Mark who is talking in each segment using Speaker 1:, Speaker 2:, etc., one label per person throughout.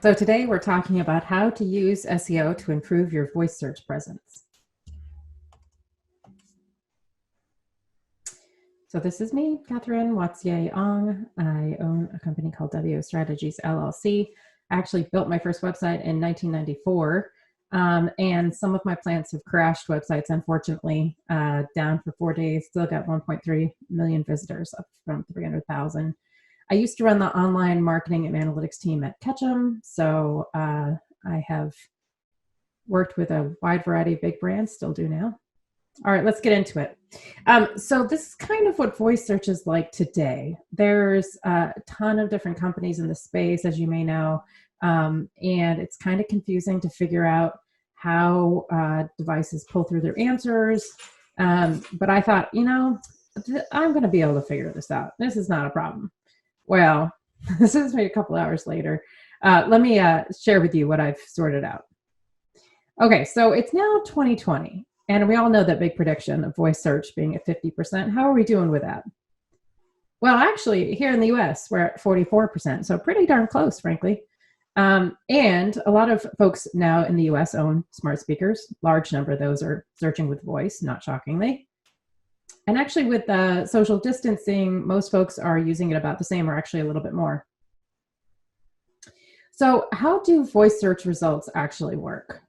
Speaker 1: So today we're talking about how to use SEO to improve your voice search presence. So this is me, Katherine Ong. I own a company called WO Strategies LLC. I actually built my first website in 1994, and some of my plants have crashed websites, unfortunately, down for 4 days. Still got 1.3 million visitors, up from 300,000. I used to run the online marketing and analytics team at Ketchum, so I have worked with a wide variety of big brands, still do now. All right, let's get into it. So this is kind of what voice search is like today. There's a ton of different companies in the space, as you may know, and it's kind of confusing to figure out how devices pull through their answers. But I thought, I'm going to be able to figure this out. This is not a problem. Well, this is me a couple hours later. Let me share with you what I've sorted out. Okay, so it's now 2020, and we all know that big prediction of voice search being at 50%. How are we doing with that? Well, actually, here in the US, we're at 44%, so pretty darn close, frankly. And a lot of folks now in the US own smart speakers. Large number of those are searching with voice, not shockingly. And actually with social distancing, most folks are using it about the same or actually a little bit more. So how do voice search results actually work?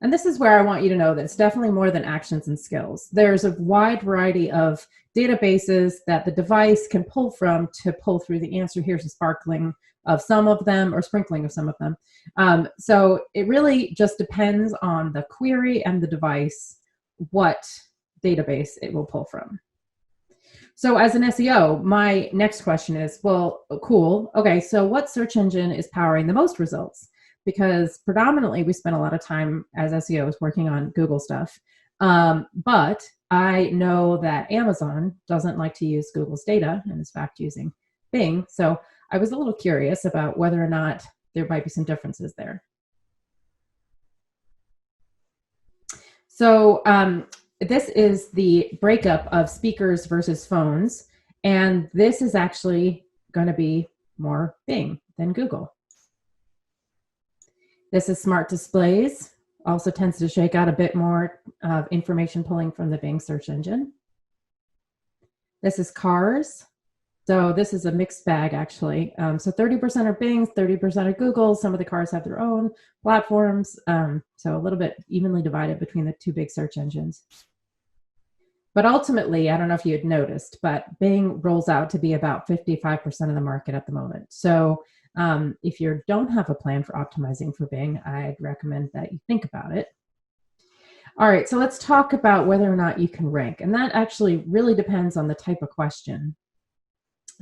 Speaker 1: And this is where I want you to know that it's definitely more than actions and skills. There's a wide variety of databases that the device can pull from to pull through the answer. Here's a sparkling of some of them or sprinkling of some of them. So it really just depends on the query and the device, what database it will pull from. So as an SEO, my next question is, well, cool. Okay, so what search engine is powering the most results? Because predominantly we spend a lot of time as SEOs working on Google stuff. But I know that Amazon doesn't like to use Google's data and is in fact using Bing. So I was a little curious about whether or not there might be some differences there. So this is the breakup of speakers versus phones. And this is actually going to be more Bing than Google. This is smart displays, also tends to shake out a bit more of information pulling from the Bing search engine. This is cars. So this is a mixed bag, actually. So 30% are Bing, 30% are Google. Some of the cars have their own platforms. So a little bit evenly divided between the two big search engines. But ultimately, I don't know if you had noticed, but Bing rolls out to be about 55% of the market at the moment. So if you don't have a plan for optimizing for Bing, I'd recommend that you think about it. All right, so let's talk about whether or not you can rank. And that actually really depends on the type of question.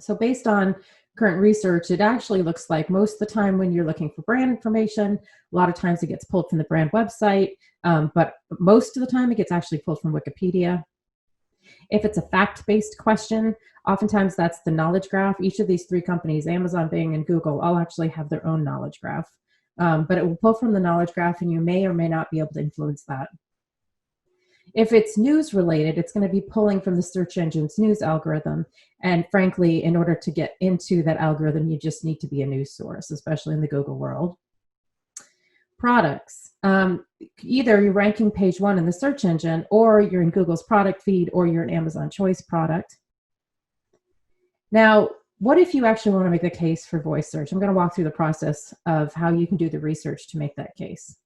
Speaker 1: So based on current research, it actually looks like most of the time when you're looking for brand information, a lot of times it gets pulled from the brand website, but most of the time it gets actually pulled from Wikipedia. If it's a fact-based question, oftentimes that's the knowledge graph. Each of these three companies, Amazon, Bing, and Google, all actually have their own knowledge graph. But it will pull from the knowledge graph, and you may or may not be able to influence that. If it's news related, it's going to be pulling from the search engine's news algorithm. And frankly, in order to get into that algorithm, you just need to be a news source, especially in the Google world. Products. Either you're ranking page 1 in the search engine, or you're in Google's product feed, or you're an Amazon choice product. Now, what if you actually want to make the case for voice search? I'm going to walk through the process of how you can do the research to make that case.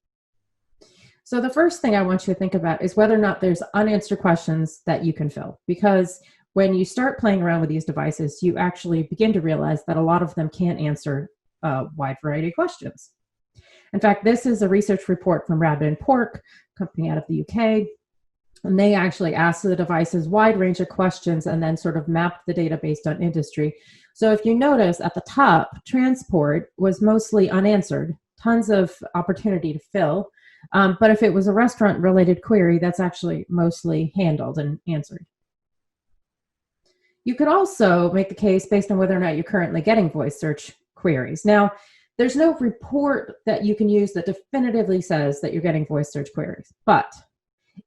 Speaker 1: So the first thing I want you to think about is whether or not there's unanswered questions that you can fill. Because when you start playing around with these devices, you actually begin to realize that a lot of them can't answer a wide variety of questions. In fact, this is a research report from Rabbit & Pork, a company out of the UK. And they actually asked the devices wide range of questions and then sort of mapped the data based on industry. So if you notice at the top, transport was mostly unanswered, tons of opportunity to fill. But if it was a restaurant related query, that's actually mostly handled and answered. You could also make the case based on whether or not you're currently getting voice search queries. Now, there's no report that you can use that definitively says that you're getting voice search queries. But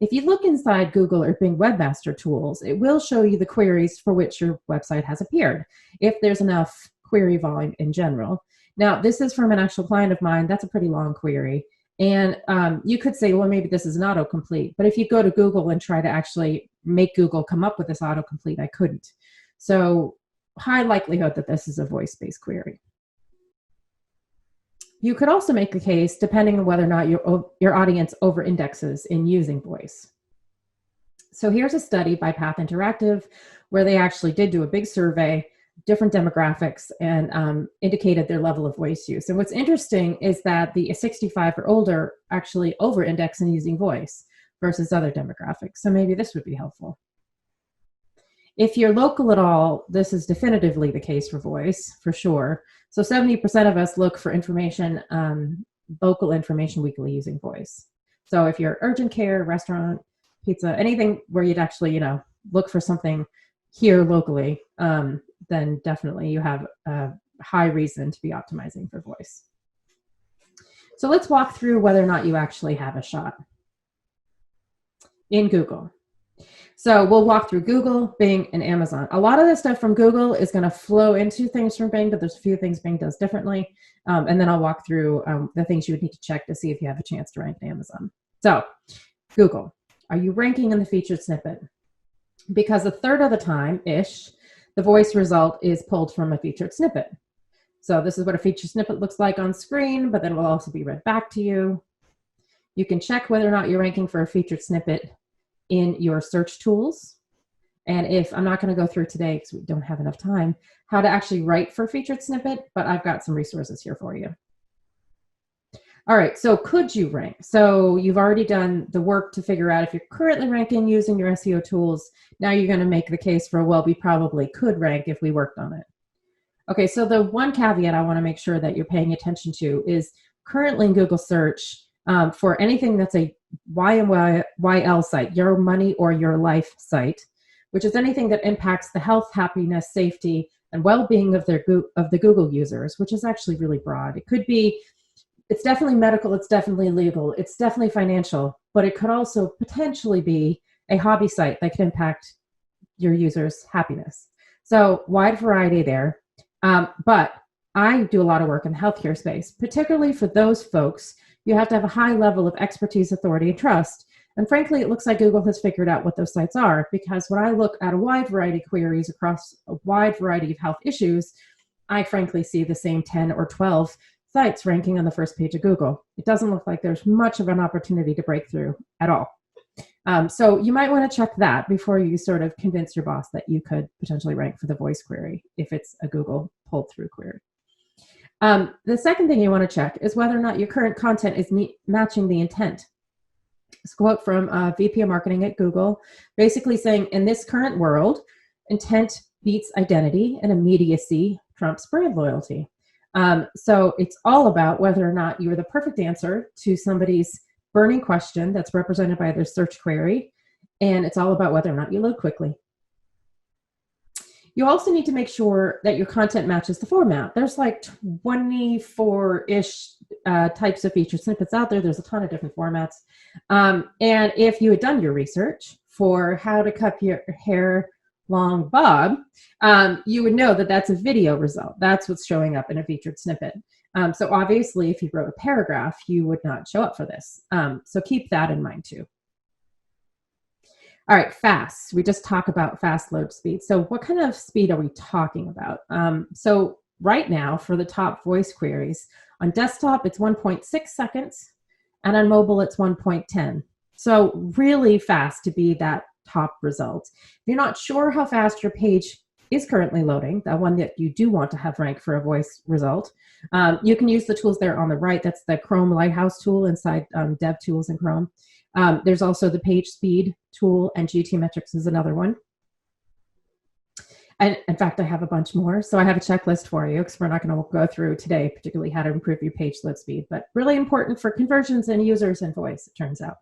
Speaker 1: if you look inside Google or Bing Webmaster Tools, it will show you the queries for which your website has appeared, if there's enough query volume in general. Now, this is from an actual client of mine. That's a pretty long query. And you could say, well, maybe this is an autocomplete. But if you go to Google and try to actually make Google come up with this autocomplete, I couldn't. So high likelihood that this is a voice-based query. You could also make the case, depending on whether or not your audience over-indexes in using voice. So here's a study by Path Interactive where they actually did do a big survey, different demographics, and indicated their level of voice use. And what's interesting is that the 65 or older actually over-index in using voice versus other demographics. So maybe this would be helpful. If you're local at all, this is definitively the case for voice, for sure. So 70% of us look for information, local information weekly using voice. So if you're urgent care, restaurant, pizza, anything where you'd actually, look for something here locally, then definitely you have a high reason to be optimizing for voice. So let's walk through whether or not you actually have a shot in Google. So we'll walk through Google, Bing, and Amazon. A lot of the stuff from Google is going to flow into things from Bing, but there's a few things Bing does differently. And then I'll walk through the things you would need to check to see if you have a chance to rank in Amazon. So Google, are you ranking in the featured snippet? Because a third of the time-ish, the voice result is pulled from a featured snippet. So this is what a featured snippet looks like on screen, but then it will also be read back to you. You can check whether or not you're ranking for a featured snippet in your search tools. And if I'm not going to go through today because we don't have enough time, how to actually write for featured snippet, but I've got some resources here for you. All right, so could you rank? So you've already done the work to figure out if you're currently ranking using your SEO tools. Now you're going to make the case for, well, we probably could rank if we worked on it. Okay, so the one caveat I want to make sure that you're paying attention to is currently in Google search, for anything that's a YMYL site, your money or your life site, which is anything that impacts the health, happiness, safety, and well-being of the Google users, which is actually really broad. It could be, it's definitely medical, it's definitely legal, it's definitely financial, but it could also potentially be a hobby site that could impact your users' happiness. So wide variety there. But I do a lot of work in the healthcare space, particularly for those folks. You have to have a high level of expertise, authority, and trust. And frankly, it looks like Google has figured out what those sites are, because when I look at a wide variety of queries across a wide variety of health issues, I frankly see the same 10 or 12 sites ranking on the first page of Google. It doesn't look like there's much of an opportunity to break through at all. So you might want to check that before you sort of convince your boss that you could potentially rank for the voice query if it's a Google pulled through query. The second thing you want to check is whether or not your current content is matching the intent. This quote from VP of Marketing at Google, basically saying, in this current world, intent beats identity and immediacy trumps brand loyalty. So it's all about whether or not you are the perfect answer to somebody's burning question that's represented by their search query, and it's all about whether or not you load quickly. You also need to make sure that your content matches the format. There's like 24-ish types of featured snippets out there. There's a ton of different formats. And if you had done your research for how to cut your hair long bob, you would know that that's a video result. That's what's showing up in a featured snippet. So obviously, if you wrote a paragraph, you would not show up for this. So keep that in mind too. All right, fast. We just talk about fast load speed. So what kind of speed are we talking about? So right now, for the top voice queries, on desktop, it's 1.6 seconds, and on mobile, it's 1.10. So really fast to be that top result. If you're not sure how fast your page is currently loading, that one that you do want to have ranked for a voice result, you can use the tools there on the right. That's the Chrome Lighthouse tool inside Dev Tools in Chrome. There's also the page speed tool, and GTmetrix is another one. And in fact, I have a bunch more. So I have a checklist for you because we're not going to go through today, particularly how to improve your page load speed, but really important for conversions and users and voice, it turns out.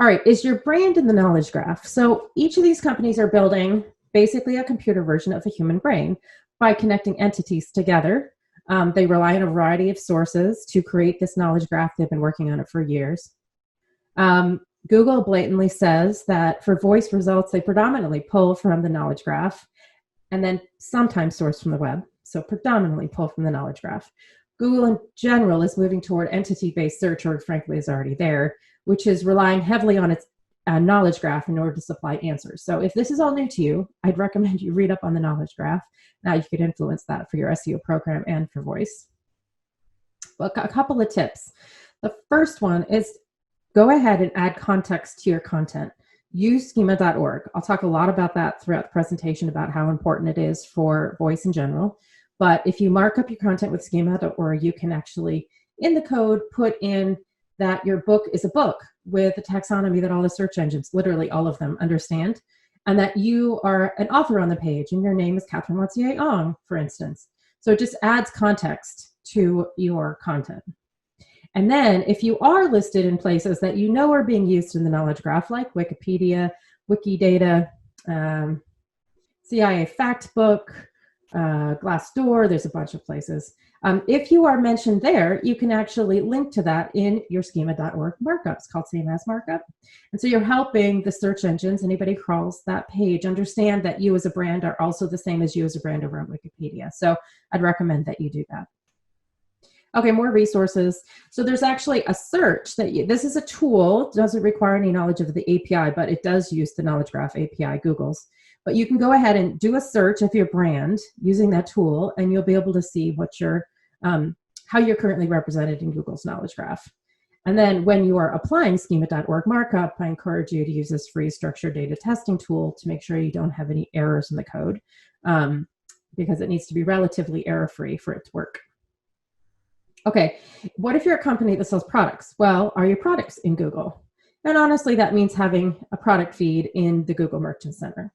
Speaker 1: All right, is your brand in the knowledge graph? So each of these companies are building basically a computer version of the human brain by connecting entities together. They rely on a variety of sources to create this knowledge graph. They've been working on it for years. Google blatantly says that for voice results, they predominantly pull from the knowledge graph and then sometimes source from the web. So predominantly pull from the knowledge graph. Google in general is moving toward entity-based search, or frankly is already there, which is relying heavily on its knowledge graph in order to supply answers. So if this is all new to you, I'd recommend you read up on the knowledge graph. Now you could influence that for your SEO program and for voice. But a couple of tips. The first one is go ahead and add context to your content. Use schema.org. I'll talk a lot about that throughout the presentation about how important it is for voice in general. But if you mark up your content with schema.org, you can actually, in the code, put in that your book is a book with a taxonomy that all the search engines, literally all of them, understand, and that you are an author on the page and your name is Katherine Ong, for instance. So it just adds context to your content. And then if you are listed in places that you know are being used in the knowledge graph, like Wikipedia, Wikidata, CIA Factbook, Glassdoor, there's a bunch of places. If you are mentioned there, you can actually link to that in your schema.org markups called same as markup. And so you're helping the search engines, anybody who crawls that page, understand that you as a brand are also the same as you as a brand over on Wikipedia. So I'd recommend that you do that. Okay, more resources. So there's actually a search that this is a tool, doesn't require any knowledge of the API, but it does use the knowledge graph API, Google's. But you can go ahead and do a search of your brand using that tool, and you'll be able to see what your, how you're currently represented in Google's knowledge graph. And then when you are applying schema.org markup, I encourage you to use this free structured data testing tool to make sure you don't have any errors in the code, because it needs to be relatively error-free for it to work. Okay, what if you're a company that sells products? Well, are your products in Google? And honestly, that means having a product feed in the Google Merchant Center.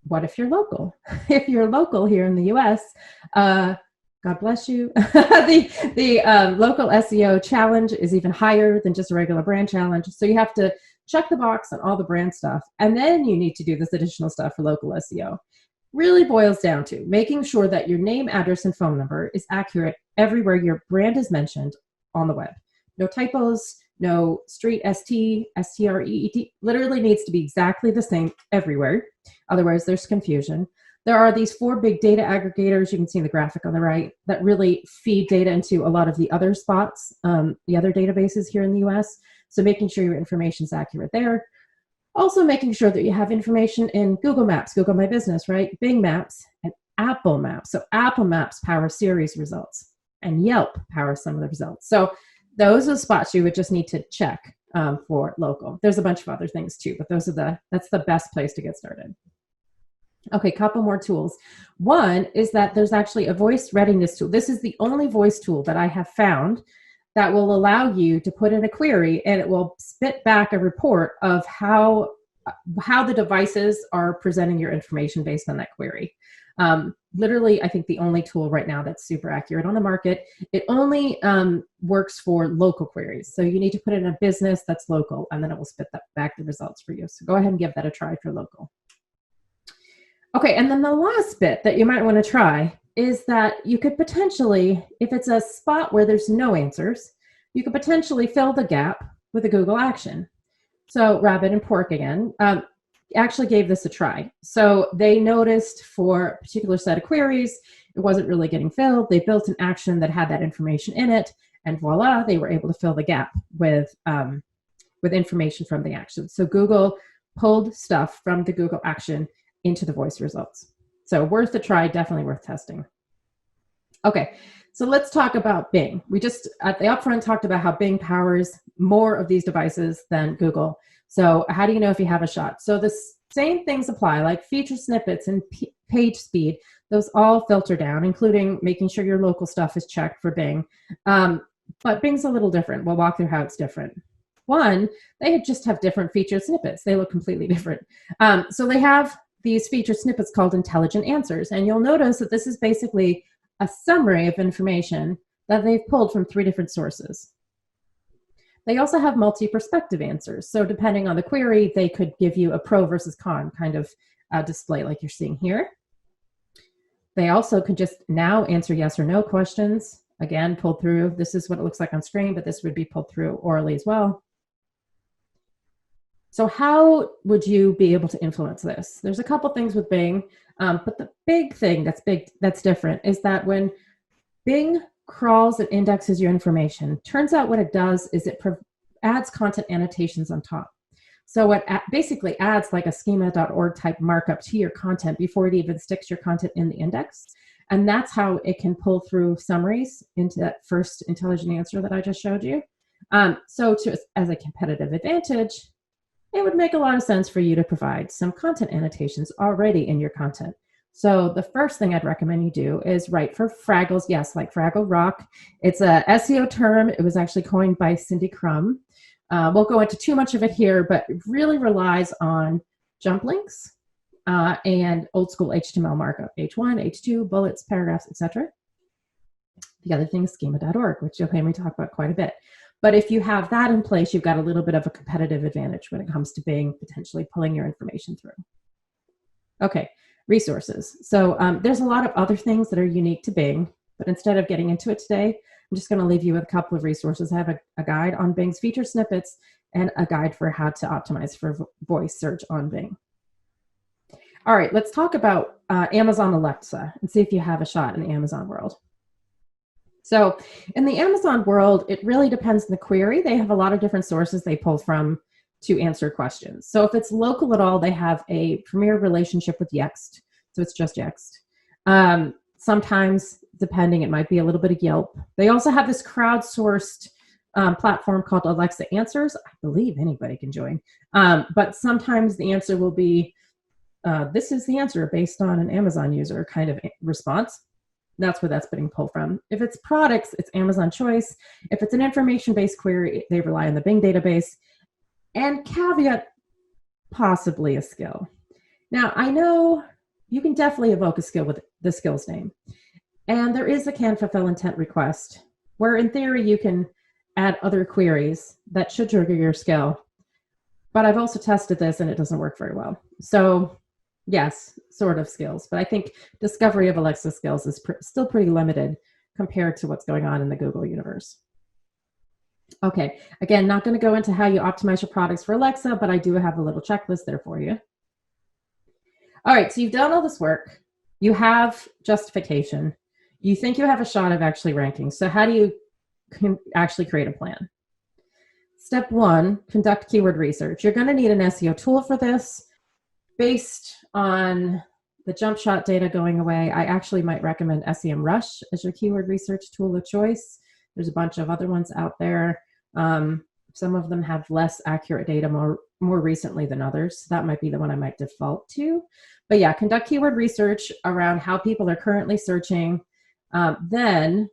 Speaker 1: What if you're local? If you're local here in the US, God bless you. the local SEO challenge is even higher than just a regular brand challenge. So you have to check the box on all the brand stuff, and then you need to do this additional stuff for local SEO. Really boils down to making sure that your name, address, and phone number is accurate everywhere your brand is mentioned on the web. No typos, no street, ST, STREET, literally needs to be exactly the same everywhere. Otherwise, there's confusion. There are these 4 big data aggregators, you can see in the graphic on the right, that really feed data into a lot of the other spots, the other databases here in the US. So making sure your information is accurate there. Also making sure that you have information in Google Maps, Google My Business, right? Bing Maps and Apple Maps. So Apple Maps power Siri's results, and Yelp powers some of the results. So those are the spots you would just need to check for local. There's a bunch of other things too, but those are that's the best place to get started. Okay, couple more tools. One is that there's actually a voice readiness tool. This is the only voice tool that I have found that will allow you to put in a query, and it will spit back a report of how the devices are presenting your information based on that query. Literally, I think the only tool right now that's super accurate on the market. It only works for local queries. So you need to put in a business that's local, and then it will spit back the results for you. So go ahead and give that a try for local. Okay, and then the last bit that you might want to try is that you could potentially, if it's a spot where there's no answers, you could potentially fill the gap with a Google action. So rabbit and pork again, actually gave this a try. So they noticed for a particular set of queries, it wasn't really getting filled. They built an action that had that information in it, and voila, they were able to fill the gap with information from the action. So Google pulled stuff from the Google action into the voice results. So worth a try, definitely worth testing. Okay, so let's talk about Bing. We just at the upfront talked about how Bing powers more of these devices than Google. So how do you know if you have a shot? So the same things apply, like feature snippets and page speed. Those all filter down, including making sure your local stuff is checked for Bing. But Bing's a little different. We'll walk through how it's different. One, they just have different featured snippets. They look completely different. So they have these featured snippets called intelligent answers. And you'll notice that this is basically a summary of information that they've pulled from 3 different sources. They also have multi-perspective answers. So depending on the query, they could give you a pro versus con kind of display like you're seeing here. They also could just now answer yes or no questions. Again, pulled through. This is what it looks like on screen, but this would be pulled through orally as well. So how would you be able to influence this? There's a couple things with Bing. But the big thing that's different is that when Bing crawls and indexes your information, turns out what it does is it adds content annotations on top. So it basically adds like a schema.org type markup to your content before it even sticks your content in the index. And that's how it can pull through summaries into that first intelligent answer that I just showed you. So as a competitive advantage, it would make a lot of sense for you to provide some content annotations already in your content. So the first thing I'd recommend you do is write for Fraggles. Yes, like Fraggle Rock. It's a SEO term. It was actually coined by Cindy Crum. Won't go into too much of it here, but it really relies on jump links and old school HTML markup, H1, H2, bullets, paragraphs, etc. The other thing is schema.org, which you'll hear me talk about quite a bit. But if you have that in place, you've got a little bit of a competitive advantage when it comes to Bing potentially pulling your information through. Okay, resources. So there's a lot of other things that are unique to Bing, but instead of getting into it today, I'm just going to leave you with a couple of resources. I have a guide on Bing's feature snippets and a guide for how to optimize for voice search on Bing. All right, let's talk about Amazon Alexa and see if you have a shot in the Amazon world. So in the Amazon world, it really depends on the query. They have a lot of different sources they pull from to answer questions. So if it's local at all, they have a premier relationship with Yext. So it's just Yext. Sometimes, depending, it might be a little bit of Yelp. They also have this crowdsourced platform called Alexa Answers. I believe anybody can join. But sometimes the answer will be, this is the answer based on an Amazon user kind of response. That's where that's being pulled from. If it's products, it's Amazon Choice. If it's an information-based query, they rely on the Bing database. And caveat, possibly a skill. Now, I know you can definitely evoke a skill with the skills name. And there is a can fulfill intent request, where in theory you can add other queries that should trigger your skill. But I've also tested this and it doesn't work very well. So yes, sort of skills, but I think discovery of Alexa skills is still pretty limited compared to what's going on in the Google universe. Okay, again, not going to go into how you optimize your products for Alexa, but I do have a little checklist there for you. All right, so you've done all this work. You have justification. You think you have a shot of actually ranking. So how do you actually create a plan? Step one, conduct keyword research. You're going to need an SEO tool for this. Based on the jump shot data going away, I actually might recommend SEMrush as your keyword research tool of choice. There's a bunch of other ones out there. Some of them have less accurate data more recently than others. So that might be the one I might default to. But yeah, conduct keyword research around how people are currently searching. Then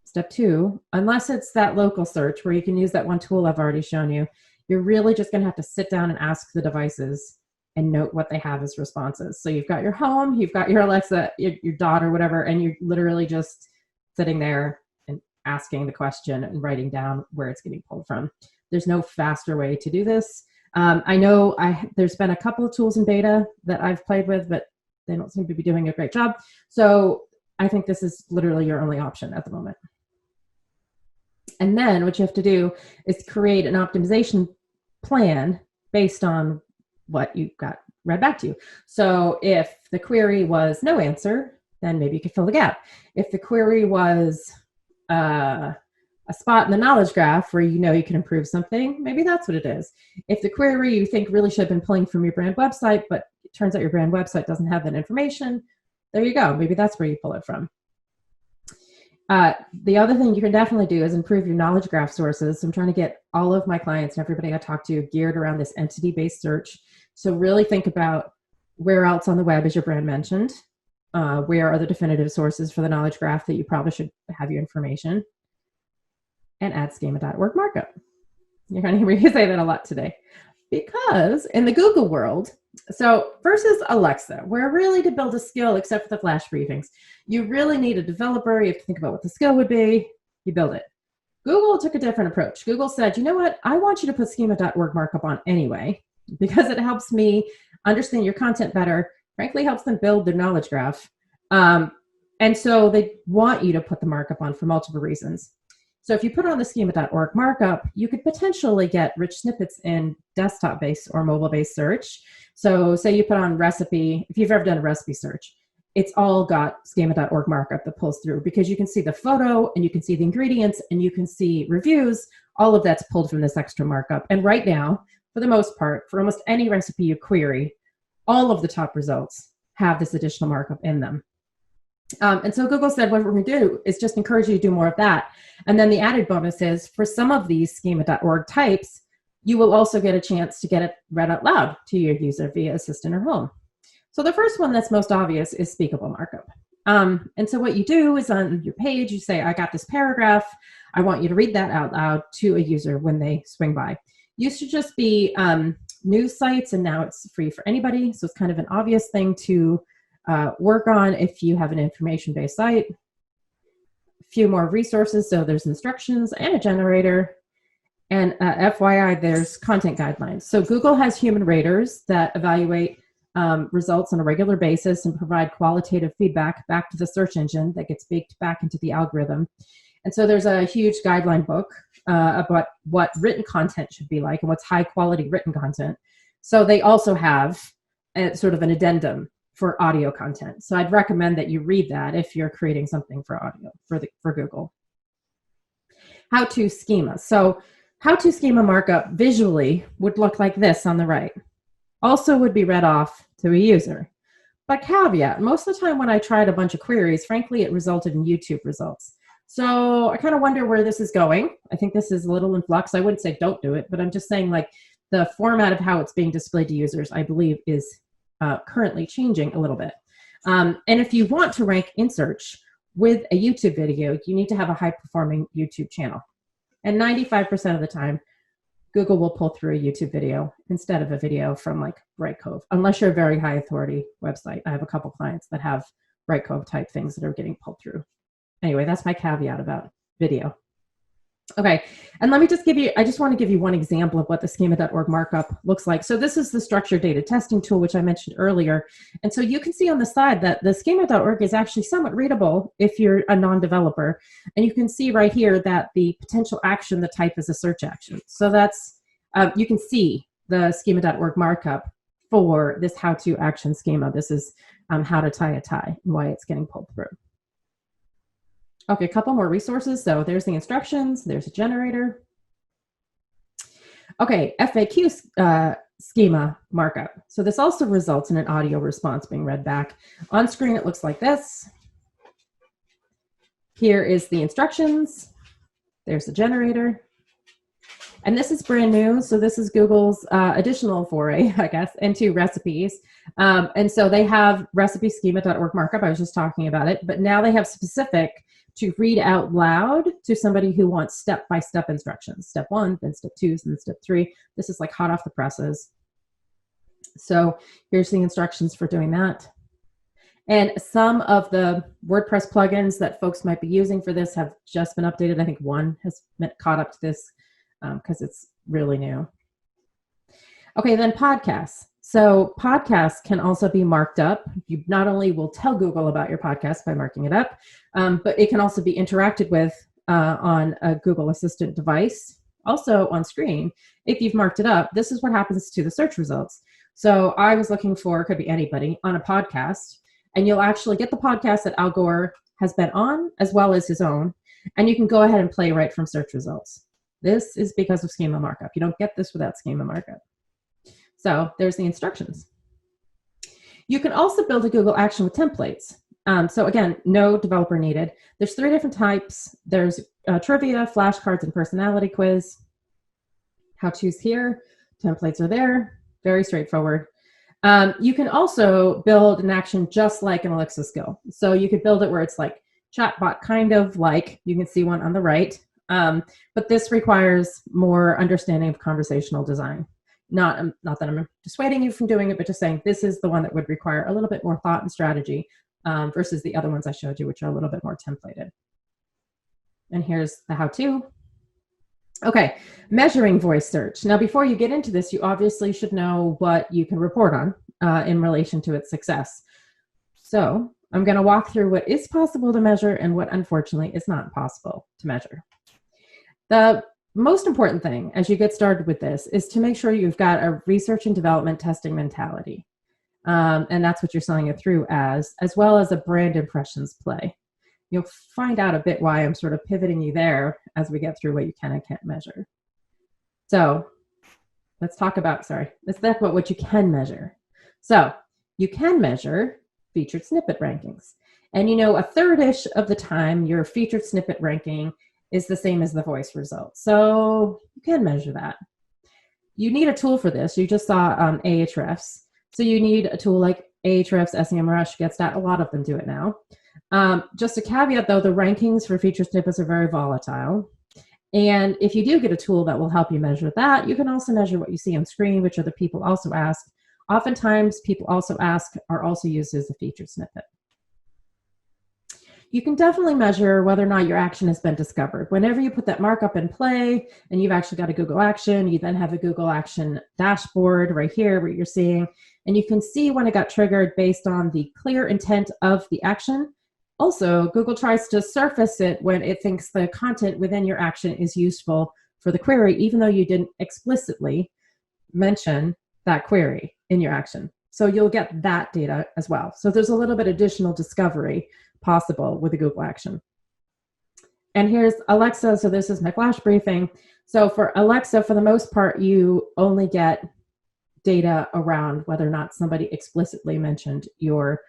Speaker 1: step two, unless it's that local search where you can use that one tool I've already shown you, you're really just going to have to sit down and ask the devices and note what they have as responses. So you've got your home, you've got your Alexa, your daughter, whatever, and you're literally just sitting there and asking the question and writing down where it's getting pulled from. There's no faster way to do this. I know there's been a couple of tools in beta that I've played with, but they don't seem to be doing a great job. So I think this is literally your only option at the moment. And then what you have to do is create an optimization plan based on what you got read back to you. So if the query was no answer, then maybe you could fill the gap. If the query was a spot in the knowledge graph where you know you can improve something, maybe that's what it is. If the query you think really should have been pulling from your brand website, but it turns out your brand website doesn't have that information, there you go. Maybe that's where you pull it from. The other thing you can definitely do is improve your knowledge graph sources. So I'm trying to get all of my clients and everybody I talk to geared around this entity-based search. So really think about where else on the web is your brand mentioned? Where are the definitive sources for the knowledge graph that you probably should have your information? And add schema.org markup. You're going to hear me say that a lot today. Because in the Google world, so versus Alexa, where really to build a skill, except for the flash briefings, you really need a developer. You have to think about what the skill would be. You build it. Google took a different approach. Google said, you know what? I want you to put schema.org markup on anyway, because it helps me understand your content better. Frankly, helps them build their knowledge graph. And so they want you to put the markup on for multiple reasons. So if you put on the schema.org markup, you could potentially get rich snippets in desktop-based or mobile-based search. So say you put on recipe, if you've ever done a recipe search, it's all got schema.org markup that pulls through, because you can see the photo and you can see the ingredients and you can see reviews. All of that's pulled from this extra markup. And right now, for the most part, for almost any recipe you query, all of the top results have this additional markup in them. And so Google said, what we're going to do is just encourage you to do more of that. And then the added bonus is, for some of these schema.org types, you will also get a chance to get it read out loud to your user via Assistant or Home. So the first one that's most obvious is speakable markup. And so what you do is, on your page, you say, I got this paragraph. I want you to read that out loud to a user when they swing by. Used to just be news sites, and now it's free for anybody. So it's kind of an obvious thing to work on if you have an information-based site. A few more resources. So there's instructions and a generator. And FYI, there's content guidelines. So Google has human raters that evaluate results on a regular basis and provide qualitative feedback back to the search engine that gets baked back into the algorithm. And so there's a huge guideline book about what written content should be like and what's high quality written content. So they also have sort of an addendum for audio content. So I'd recommend that you read that if you're creating something for audio for Google. How-to schema. So how-to schema markup visually would look like this on the right. Also would be read off to a user. But caveat, most of the time when I tried a bunch of queries, frankly, it resulted in YouTube results. So I kind of wonder where this is going. I think this is a little in flux. I wouldn't say don't do it, but I'm just saying, like, the format of how it's being displayed to users, I believe, is currently changing a little bit. And if you want to rank in search with a YouTube video, you need to have a high-performing YouTube channel. And 95% of the time, Google will pull through a YouTube video instead of a video from like Brightcove, unless you're a very high authority website. I have a couple clients that have Brightcove type things that are getting pulled through. Anyway, that's my caveat about video. Okay, and let me just I just want to give you one example of what the schema.org markup looks like. So this is the structured data testing tool, which I mentioned earlier. And so you can see on the side that the schema.org is actually somewhat readable if you're a non-developer. And you can see right here that the potential action, the type is a search action. So that's, you can see the schema.org markup for this how-to action schema. This is how to tie a tie and why it's getting pulled through. Okay, a couple more resources. So there's the instructions, there's a generator. Okay, FAQ schema markup. So this also results in an audio response being read back. On screen, it looks like this. Here is the instructions. There's the generator. And this is brand new. So this is Google's additional foray, I guess, into recipes. And so they have recipe schema.org markup. I was just talking about it. But now they have specific to read out loud to somebody who wants step-by-step instructions. Step 1, then step 2, then step 3. This is like hot off the presses. So here's the instructions for doing that. And some of the WordPress plugins that folks might be using for this have just been updated. I think one has been caught up to this because it's really new. Okay, then podcasts. So podcasts can also be marked up. You not only will tell Google about your podcast by marking it up, but it can also be interacted with on a Google Assistant device, also on screen. If you've marked it up, this is what happens to the search results. So I was looking for, could be anybody, on a podcast, and you'll actually get the podcast that Al Gore has been on, as well as his own, and you can go ahead and play right from search results. This is because of schema markup. You don't get this without schema markup. So there's the instructions. You can also build a Google action with templates. So again, no developer needed. There's 3 different types. There's trivia, flashcards, and personality quiz. How-tos here, templates are there, very straightforward. You can also build an action just like an Alexa skill. So you could build it where it's like chatbot, kind of like, you can see one on the right, but this requires more understanding of conversational design. Not that I'm dissuading you from doing it, but just saying this is the one that would require a little bit more thought and strategy versus the other ones I showed you, which are a little bit more templated. And here's the how-to. Okay, measuring voice search. Now, before you get into this, you obviously should know what you can report on in relation to its success. So I'm going to walk through what is possible to measure and what, unfortunately, is not possible to measure. The most important thing as you get started with this is to make sure you've got a research and development testing mentality. And that's what you're selling it through as well as a brand impressions play. You'll find out a bit why I'm sort of pivoting you there as we get through what you can and can't measure. So let's talk about what you can measure. So you can measure featured snippet rankings. And a third-ish of the time, your featured snippet ranking is the same as the voice result. So you can measure that. You need a tool for this. You just saw Ahrefs. So you need a tool like Ahrefs, SEMrush, GetStat. A lot of them do it now. Just a caveat, though, the rankings for featured snippets are very volatile. And if you do get a tool that will help you measure that, you can also measure what you see on screen, which other people also ask. Oftentimes, people also ask are also used as a featured snippet. You can definitely measure whether or not your action has been discovered. Whenever you put that markup in play and you've actually got a Google action, you then have a Google action dashboard right here where you're seeing, and you can see when it got triggered based on the clear intent of the action. Also, Google tries to surface it when it thinks the content within your action is useful for the query, even though you didn't explicitly mention that query in your action. So you'll get that data as well. So there's a little bit additional discovery possible with a Google action. And here's Alexa. So this is my flash briefing. So for Alexa, for the most part, you only get data around whether or not somebody explicitly mentioned your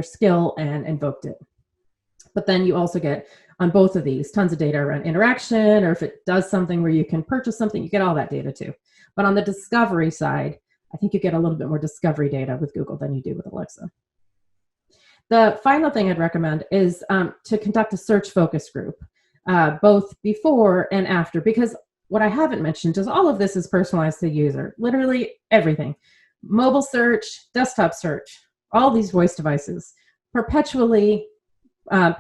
Speaker 1: skill and invoked it. But then you also get on both of these tons of data around interaction, or if it does something where you can purchase something, you get all that data too. But on the discovery side, I think you get a little bit more discovery data with Google than you do with Alexa. The final thing I'd recommend is to conduct a search focus group, both before and after, because what I haven't mentioned is all of this is personalized to the user, literally everything. Mobile search, desktop search, all these voice devices, perpetually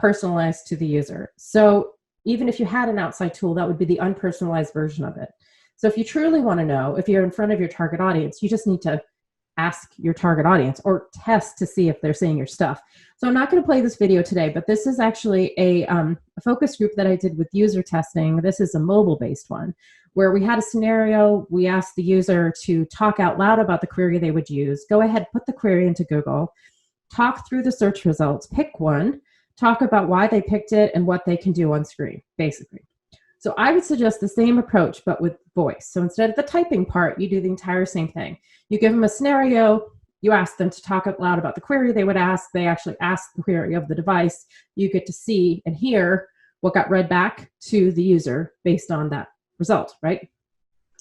Speaker 1: personalized to the user. So even if you had an outside tool, that would be the unpersonalized version of it. So if you truly want to know, if you're in front of your target audience, you just need to ask your target audience or test to see if they're seeing your stuff. So I'm not going to play this video today, but this is actually a focus group that I did with user testing. This is a mobile-based one where we had a scenario. We asked the user to talk out loud about the query they would use. Go ahead, put the query into Google, talk through the search results, pick one, talk about why they picked it and what they can do on screen, basically. So I would suggest the same approach, but with voice. So instead of the typing part, you do the entire same thing. You give them a scenario, you ask them to talk out loud about the query they would ask. They actually ask the query of the device. You get to see and hear what got read back to the user based on that result, right?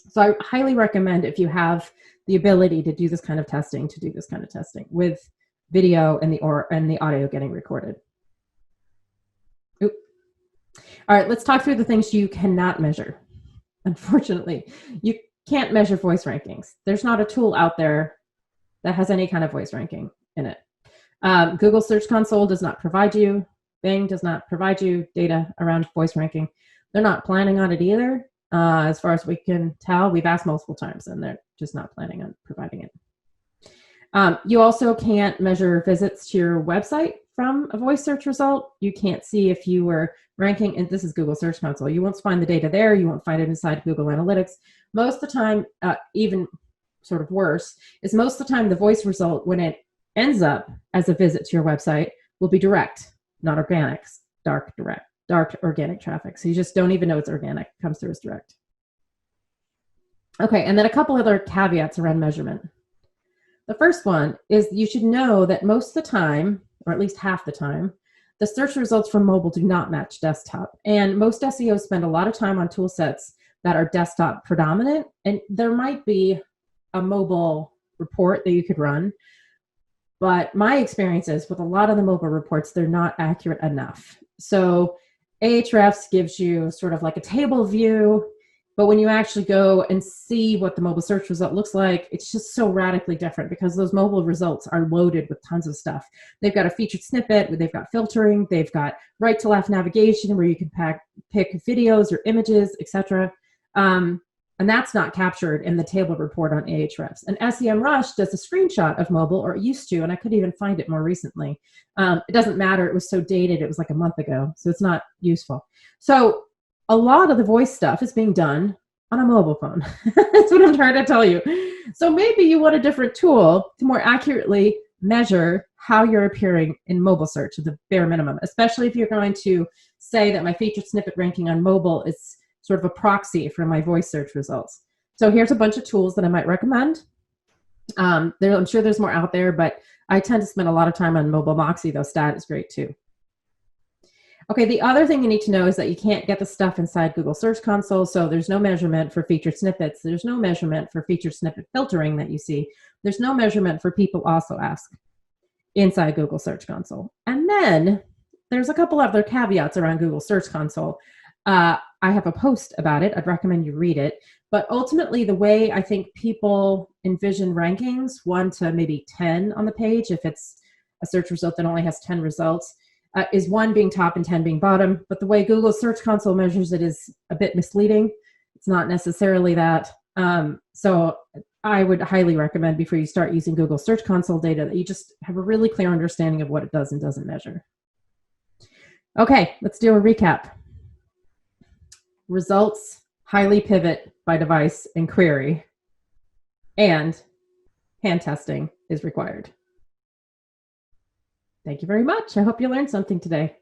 Speaker 1: So I highly recommend, if you have the ability to do this kind of testing, to do this kind of testing with video and the audio getting recorded. All right, let's talk through the things you cannot measure. Unfortunately, you can't measure voice rankings. There's not a tool out there that has any kind of voice ranking in it. Google Search Console does not provide you, Bing does not provide you data around voice ranking. They're not planning on it either. As far as we can tell, we've asked multiple times and they're just not planning on providing it. You also can't measure visits to your website from a voice search result. You can't see if you were ranking, and this is Google Search Console. You won't find the data there. You won't find it inside Google Analytics. Most of the time, even sort of worse, is most of the time the voice result, when it ends up as a visit to your website, will be direct, not organic, dark organic traffic. So you just don't even know it's organic. It comes through as direct. Okay, and then a couple other caveats around measurement. The first one is you should know that most of the time, or at least half the time, the search results from mobile do not match desktop. And most SEOs spend a lot of time on tool sets that are desktop predominant. And there might be a mobile report that you could run. But my experience is with a lot of the mobile reports, they're not accurate enough. So Ahrefs gives you sort of like a table view. But when you actually go and see what the mobile search result looks like, it's just so radically different because those mobile results are loaded with tons of stuff. They've got a featured snippet, they've got filtering, they've got right to left navigation where you can pick videos or images, etc. And that's not captured in the table report on Ahrefs. And SEMrush does a screenshot of mobile, or it used to, and I couldn't even find it more recently. It doesn't matter, it was so dated, it was like a month ago, so it's not useful. So a lot of the voice stuff is being done on a mobile phone. That's what I'm trying to tell you. So maybe you want a different tool to more accurately measure how you're appearing in mobile search at the bare minimum, especially if you're going to say that my featured snippet ranking on mobile is sort of a proxy for my voice search results. So here's a bunch of tools that I might recommend. I'm sure there's more out there, but I tend to spend a lot of time on mobile. Moxie, though, stat is great too. Okay, the other thing you need to know is that you can't get the stuff inside Google Search Console, so there's no measurement for featured snippets. There's no measurement for featured snippet filtering that you see. There's no measurement for people also ask inside Google Search Console. And then there's a couple other caveats around Google Search Console. I have a post about it. I'd recommend you read it. But ultimately, the way I think people envision rankings, 1 to maybe 10 on the page, if it's a search result that only has 10 results, is 1 being top and 10 being bottom. But the way Google Search Console measures it is a bit misleading. It's not necessarily that. So I would highly recommend, before you start using Google Search Console data, that you just have a really clear understanding of what it does and doesn't measure. Okay, let's do a recap. Results highly pivot by device and query, and hand testing is required. Thank you very much. I hope you learned something today.